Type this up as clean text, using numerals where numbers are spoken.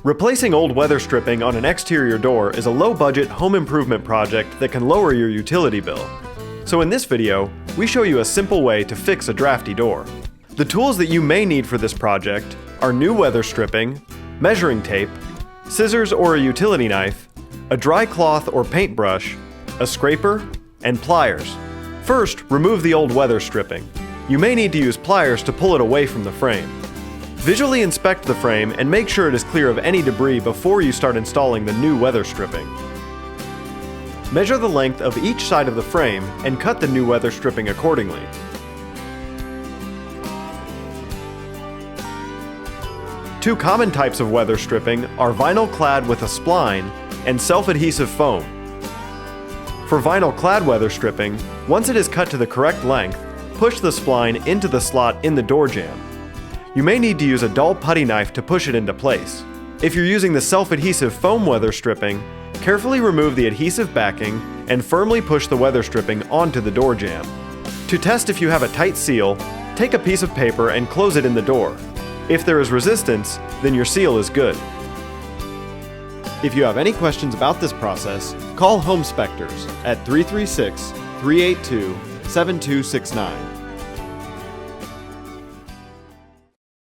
Replacing old weather stripping on an exterior door is a low-budget home improvement project that can lower your utility bill. So in this video, we show you a simple way to fix a drafty door. The tools that you may need for this project are new weather stripping, measuring tape, scissors or a utility knife, a dry cloth or paintbrush, a scraper, and pliers. First, remove the old weather stripping. You may need to use pliers to pull it away from the frame. Visually inspect the frame and make sure it is clear of any debris before you start installing the new weather stripping. Measure the length of each side of the frame and cut the new weather stripping accordingly. Two common types of weather stripping are vinyl clad with a spline and self-adhesive foam. For vinyl clad weather stripping, once it is cut to the correct length, push the spline into the slot in the door jamb. You may need to use a dull putty knife to push it into place. If you're using the self-adhesive foam weather stripping, carefully remove the adhesive backing and firmly push the weather stripping onto the door jamb. To test if you have a tight seal, take a piece of paper and close it in the door. If there is resistance, then your seal is good. If you have any questions about this process, call Home Spectors at 336-382-7269.